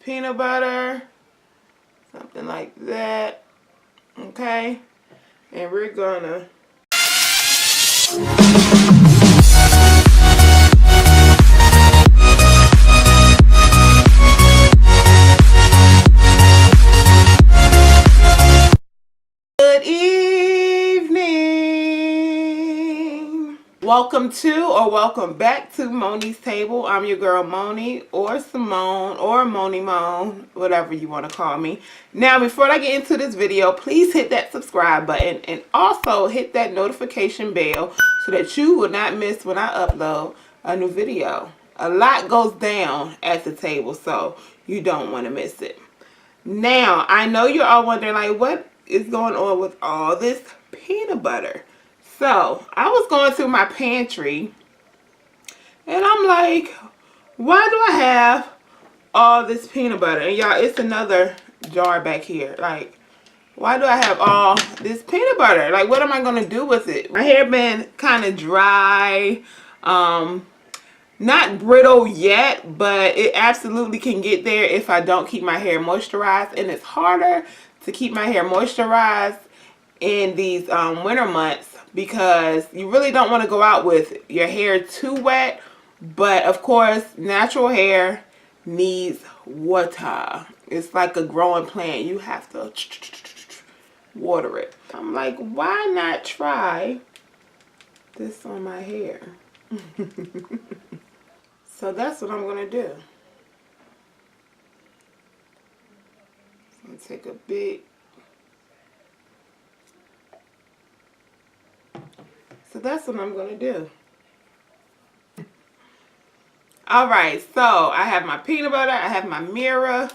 peanut butter, something like that, okay? And we're gonna good evening. Welcome to or welcome back to Moniez Table. I'm your girl Moni, or Simone, or Moni Mon, whatever you want to call me. Now, before I get into this video, please hit that subscribe button and also hit that notification bell so that you will not miss when I upload a new video. A lot goes down at the table, so you don't want to miss it. Now, I know you're all wondering, like, what is going on with all this peanut butter? So, I was going through my pantry, and I'm like, why do I have all this peanut butter? And y'all, it's another jar back here. Like, why do I have all this peanut butter? Like, what am I going to do with it? My hair been kind of dry, not brittle yet, but it absolutely can get there if I don't keep my hair moisturized. And it's harder to keep my hair moisturized in these winter months because you really don't want to go out with your hair too wet. But of course, natural hair needs water. It's like a growing plant. You have to water it. I'm like, why not try this on my hair? So that's what I'm going to do. I'm going to take a big... So that's what I'm going to do. Alright, so I have my peanut butter, I have my mirror,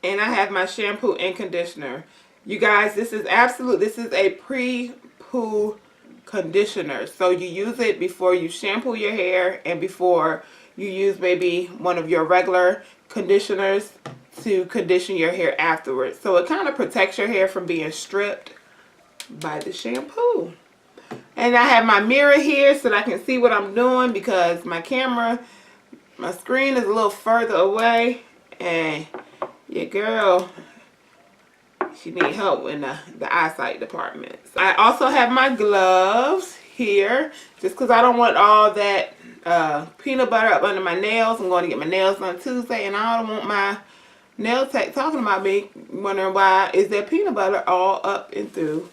and I have my shampoo and conditioner. You guys, this is a pre-poo conditioner. So you use it before you shampoo your hair and before you use maybe one of your regular conditioners to condition your hair afterwards. So it kind of protects your hair from being stripped by the shampoo. And I have my mirror here so that I can see what I'm doing because my screen is a little further away and your girl, she needs help in the eyesight department. So I also have my gloves here just because I don't want all that peanut butter up under my nails. I'm going to get my nails done Tuesday and I don't want my nail tech talking about me wondering why is there peanut butter all up and through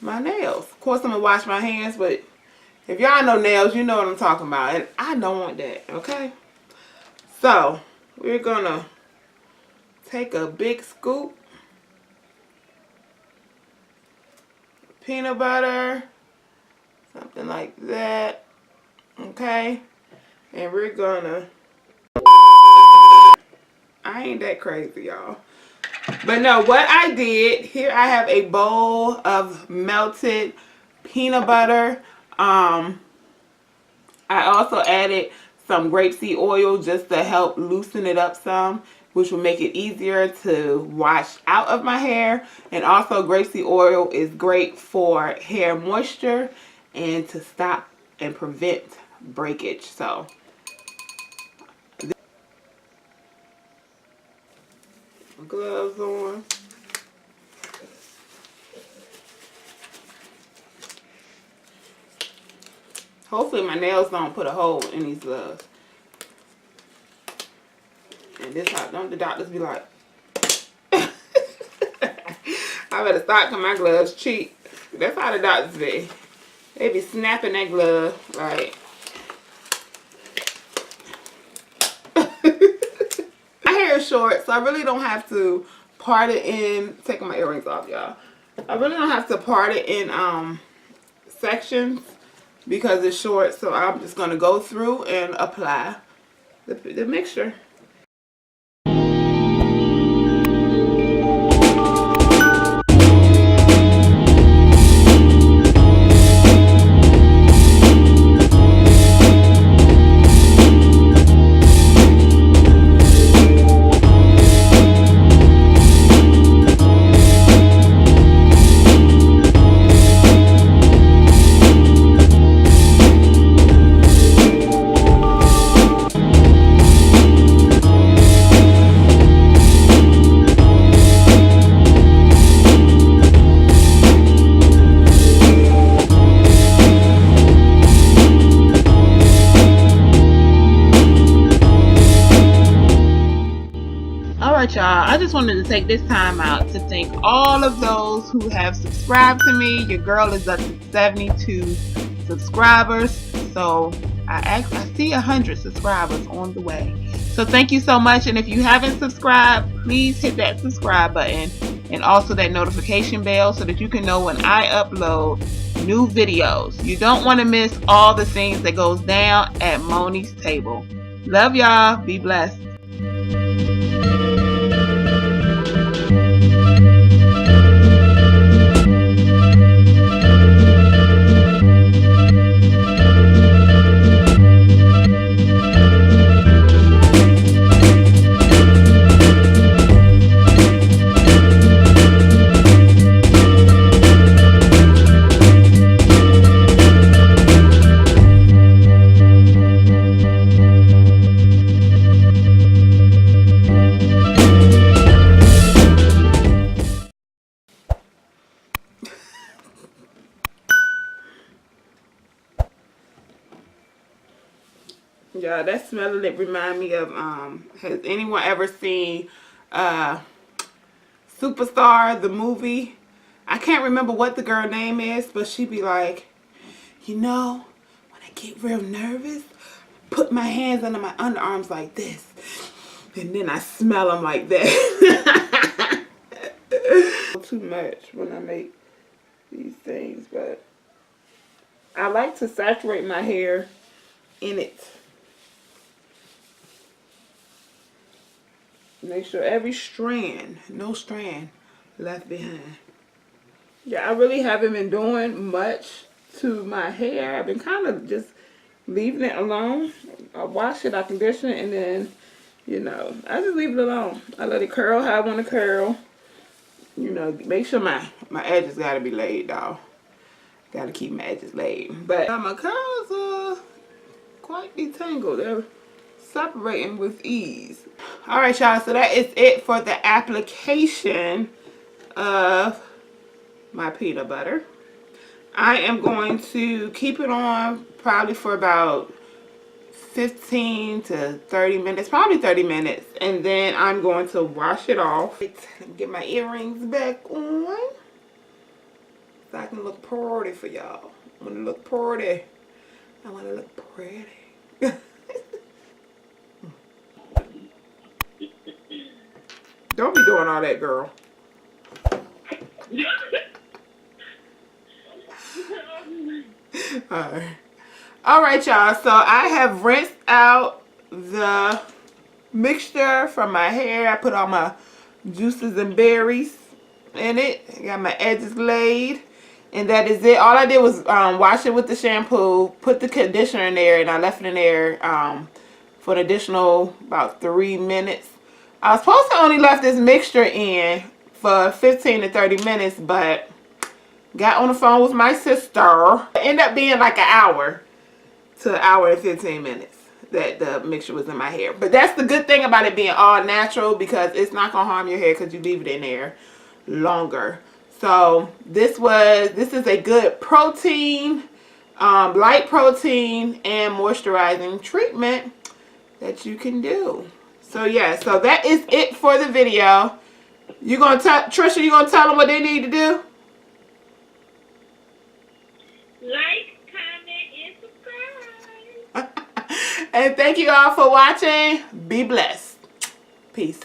my nails. Of course I'm going to wash my hands, but if y'all know nails, you know what I'm talking about. And I don't want that, okay? So, we're going to take a big scoop. Peanut butter. Something like that. Okay? And we're going to... I ain't that crazy, y'all. But no, what I did, here I have a bowl of melted peanut butter. I also added some grapeseed oil just to help loosen it up some, which will make it easier to wash out of my hair. And also grapeseed oil is great for hair moisture and to stop and prevent breakage. So gloves on. Hopefully my nails don't put a hole in these gloves. And this how don't the doctors be like I better start because my gloves cheap. That's how the doctors be. They be snapping that glove like my hair is short, so I really don't have to part it in, taking my earrings off, y'all. I really don't have to part it in sections because it's short, so I'm just going to go through and apply the mixture. right, y'all. I just wanted to take this time out to thank all of those who have subscribed to me. Your girl is up to 72 subscribers. So I see 100 subscribers on the way. So thank you so much. And if you haven't subscribed, please hit that subscribe button and also that notification bell so that you can know when I upload new videos. You don't want to miss all the things that goes down at Moniez Table. Love y'all. Be blessed. Yeah, that smell of it remind me of, has anyone ever seen Superstar, the movie? I can't remember what the girl name is, but she be like, you know, when I get real nervous, put my hands under my underarms like this, and then I smell them like that. Too much when I make these things, but I like to saturate my hair in it. Make sure every strand, no strand left behind. Yeah, I really haven't been doing much to my hair. I've been kind of just leaving it alone. I wash it, I condition it, and then, you know, I just leave it alone. I let it curl how I want to curl. You know, make sure my edges got to be laid, though. Got to keep my edges laid. But my curls are quite detangled. They're separating with ease. All right, y'all, so that is it for the application of my peanut butter. I am going to keep it on probably for about 15 to 30 minutes, probably 30 minutes, and then I'm going to wash it off. Let me get my earrings back on so I can look pretty for y'all. I want to look pretty. I want to look pretty. Don't be doing all that, girl. All right, y'all. So I have rinsed out the mixture from my hair. I put all my juices and berries in it. I got my edges laid. And that is it. All I did was wash it with the shampoo, put the conditioner in there, and I left it in there for an additional about 3 minutes. I was supposed to only left this mixture in for 15 to 30 minutes, but got on the phone with my sister. It ended up being like an hour to an hour and 15 minutes that the mixture was in my hair. But that's the good thing about it being all natural, because it's not going to harm your hair because you leave it in there longer. So this is a good protein, light protein and moisturizing treatment that you can do. So yeah, so that is it for the video. You gonna tell Trisha? You gonna tell them what they need to do? Like, comment, and subscribe. And thank you all for watching. Be blessed. Peace.